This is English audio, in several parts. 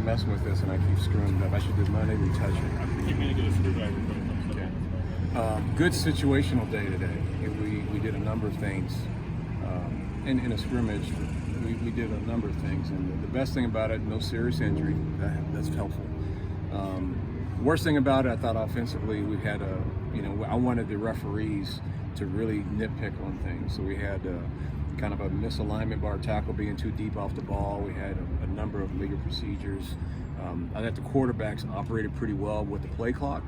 messing with this and I keep screwing it up. I should do Monday, we touch it. Keep me to get a screwdriver. Good situational day today. We did a number of things. In a scrimmage, we did a number of things. And the best thing about it, no serious injury. That's helpful. Worst thing about it, I thought offensively, we had I wanted the referees to really nitpick on things. So we had kind of a misalignment by our tackle being too deep off the ball. We had a number of legal procedures. I thought the quarterbacks operated pretty well with the play clock.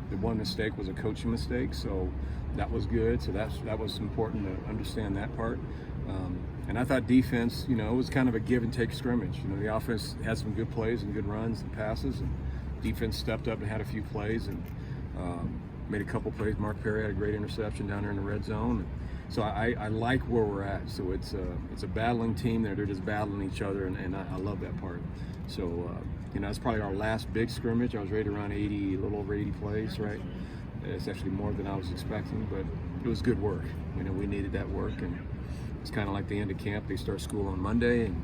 The one mistake was a coaching mistake, so that was good. So that was important to understand that part. And I thought defense, it was kind of a give and take scrimmage. The offense had some good plays and good runs and passes, and defense stepped up and had a few plays and made a couple plays. Mark Perry had a great interception down there in the red zone. So I like where we're at. So it's a battling team there. They're just battling each other, and I love that part. So it's probably our last big scrimmage. I was rated around 80, a little over 80 plays, right? It's actually more than I was expecting, but it was good work. We needed that work, and it's kind of like the end of camp. They start school on Monday, and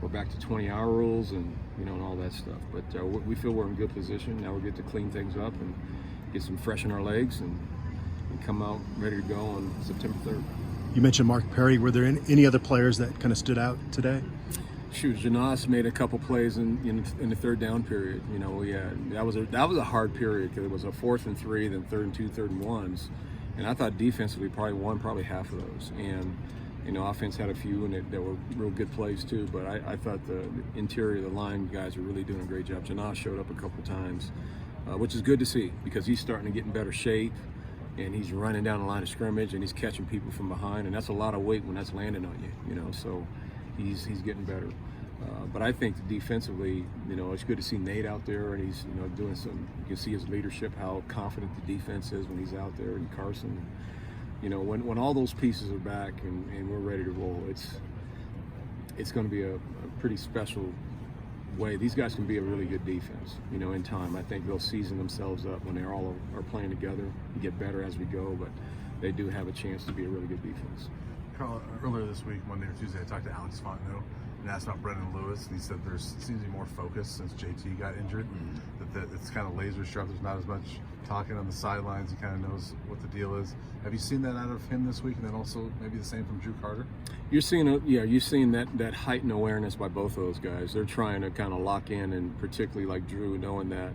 we're back to 20-hour rules and and all that stuff. But we feel we're in good position. Now we get to clean things up and get some fresh in our legs and come out ready to go on September 3rd. You mentioned Mark Perry. Were there any other players that kind of stood out today? Shoot, Janas made a couple plays in the third down period. That was a hard period because it was a 4th and 3, then 3rd and 2, 3rd and 1s, and I thought defensively probably won half of those. And offense had a few and that were real good plays too. But I thought the interior of the line guys were really doing a great job. Janas showed up a couple times, which is good to see because he's starting to get in better shape. And he's running down the line of scrimmage and he's catching people from behind, and that's a lot of weight when that's landing on you. So he's getting better. But I think defensively, it's good to see Nate out there, and he's doing some. You can see his leadership, how confident the defense is when he's out there, and Carson. When all those pieces are back and we're ready to roll, it's going to be a pretty special way. These guys can be a really good defense, in time. I think they'll season themselves up when they all are playing together and get better as we go, but they do have a chance to be a really good defense. Karl, earlier this week, Monday or Tuesday, I talked to Alex Fontenot and asked about Brendan Lewis, and he said there seems to be more focus since JT got injured, that it's kind of laser sharp. There's not as much talking on the sidelines. He kind of knows what the deal is. Have you seen that out of him this week, and then also maybe the same from Drew Carter? You're seeing that heightened awareness by both of those guys. They're trying to kind of lock in, and particularly like Drew, knowing that,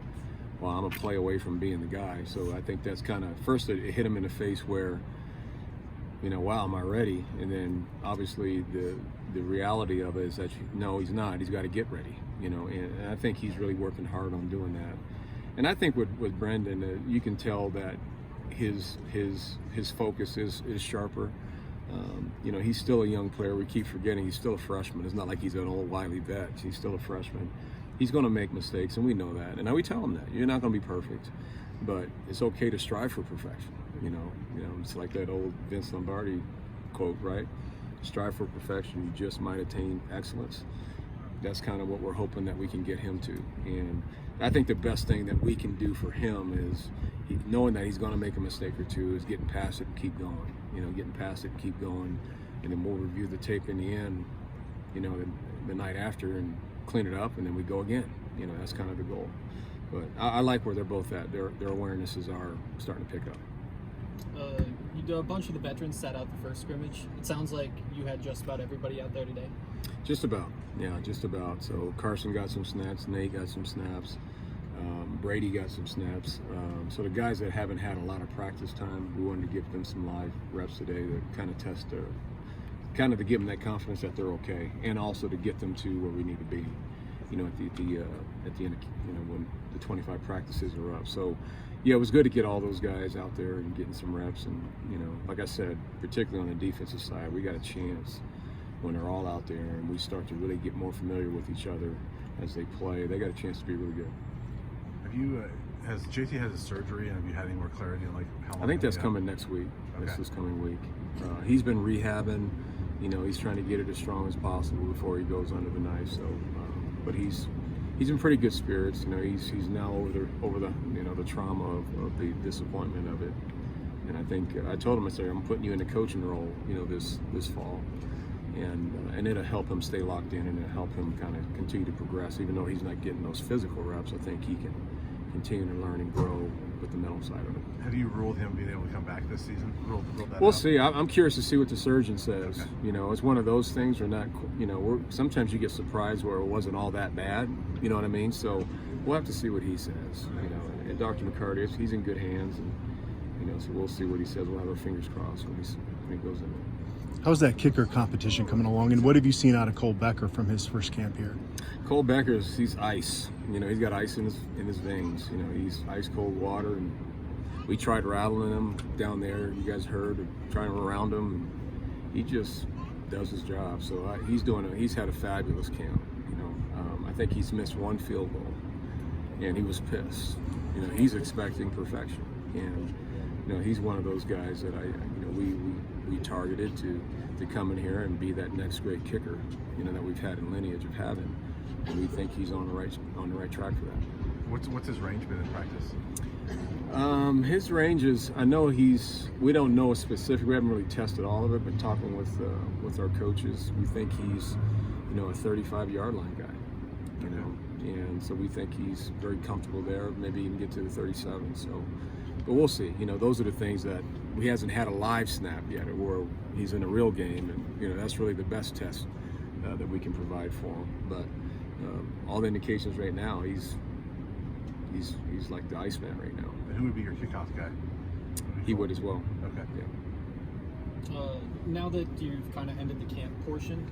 well, I'm a play away from being the guy. So I think that's kind of, first it hit him in the face where, wow, am I ready? And then obviously the reality of it is that no, he's not. He's got to get ready, and I think he's really working hard on doing that. And I think with Brendan, you can tell that his focus is sharper. He's still a young player. We keep forgetting he's still a freshman. It's not like he's an old wily vet. He's still a freshman. He's going to make mistakes, and we know that. And we tell him that you're not going to be perfect, but it's okay to strive for perfection. It's like that old Vince Lombardi quote, right? Strive for perfection, you just might attain excellence. That's kind of what we're hoping that we can get him to. And I think the best thing that we can do for him is knowing that he's going to make a mistake or two, is getting past it and keep going. Getting past it and keep going. And then we'll review the tape in the end, the night after, and clean it up, and then we go again. That's kind of the goal. But I like where they're both at. Their awarenesses are starting to pick up. A bunch of the veterans sat out the first scrimmage. It sounds like you had just about everybody out there today. Just about, yeah, just about. So Carson got some snaps, Nate got some snaps, Brady got some snaps. So the guys that haven't had a lot of practice time, we wanted to give them some live reps today to kind of test to give them that confidence that they're okay, and also to get them to where we need to be, at the end of, when the 25 practices are up. So yeah, it was good to get all those guys out there and getting some reps. And like I said, particularly on the defensive side, we got a chance when they're all out there and we start to really get more familiar with each other as they play. They got a chance to be really good. Have you has JT had his surgery, and have you had any more clarity on how long? I think that's coming next week. Okay. This coming week. He's been rehabbing. He's trying to get it as strong as possible before he goes under the knife. So, but he's in pretty good spirits. He's now over the the trauma of the disappointment of it. And I think I told him, I said, I'm putting you in a coaching role, this fall. and it'll help him stay locked in, and it'll help him kind of continue to progress. Even though he's not getting those physical reps, I think he can continue to learn and grow with the mental side of it. Have you ruled him being able to come back this season? Ruled that We'll out? see. I'm curious to see what the surgeon says. Okay. You know, it's one of those things. We're not, you know, sometimes you get surprised where it wasn't all that bad. You know what I mean? So we'll have to see what he says. You know, and Dr. McCarty, he's in good hands, and you know, so we'll see what he says. We'll have our fingers crossed when he goes in. How's that kicker competition coming along, and what have you seen out of Cole Becker from his first camp here? Cole Becker's, he's ice. You know, he's got ice in his veins. You know, he's ice cold water, and we tried rattling him down there. You guys heard, trying to round him. He just does his job. So he's had a fabulous camp. You know, I think he's missed one field goal, and he was pissed. You know, he's expecting perfection, and you know, he's one of those guys that we targeted to come in here and be that next great kicker, you know, that we've had in lineage of having, and we think he's on the right track for that. What's his range been in practice? His range is, I know we don't know a specific, we haven't really tested all of it, but talking with our coaches, we think he's, you know, a 35-yard line guy, you know, and so we think he's very comfortable there, maybe even get to the 37. So, but we'll see. You know, those are the things that he hasn't had a live snap yet, or he's in a real game, and you know, that's really the best test that we can provide for him. But all the indications right now, he's like the Iceman right now. And who would be your kickoff guy? He would as well. Okay. Yeah. Now that you've kind of ended the camp portion,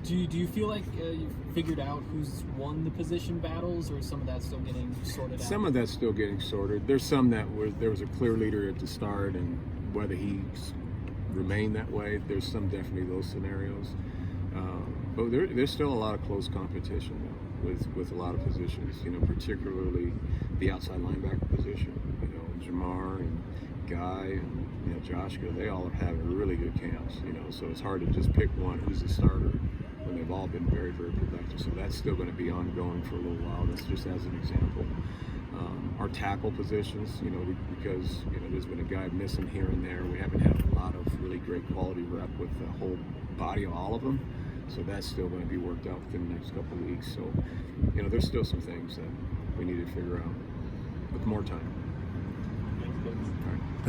do you feel like you've figured out who's won the position battles, or is some of that still getting sorted out? Some of that's still getting sorted. There's some that there was a clear leader at the start, and whether he's remained that way, there's some definitely those scenarios. But there's still a lot of close competition though, with a lot of positions. You know, particularly the outside linebacker position. You know, Jamar and Guy and you know Joshua, they all have having really good camps. You know, so it's hard to just pick one who's the starter when they've all been very, very productive. So that's still going to be ongoing for a little while. That's just as an example. Our tackle positions, you know, because you know there's been a guy missing here and there. We haven't had a lot of really great quality rep with the whole body of all of them. So that's still going to be worked out within the next couple of weeks. So, you know, there's still some things that we need to figure out with more time. Thanks, Coach. All right.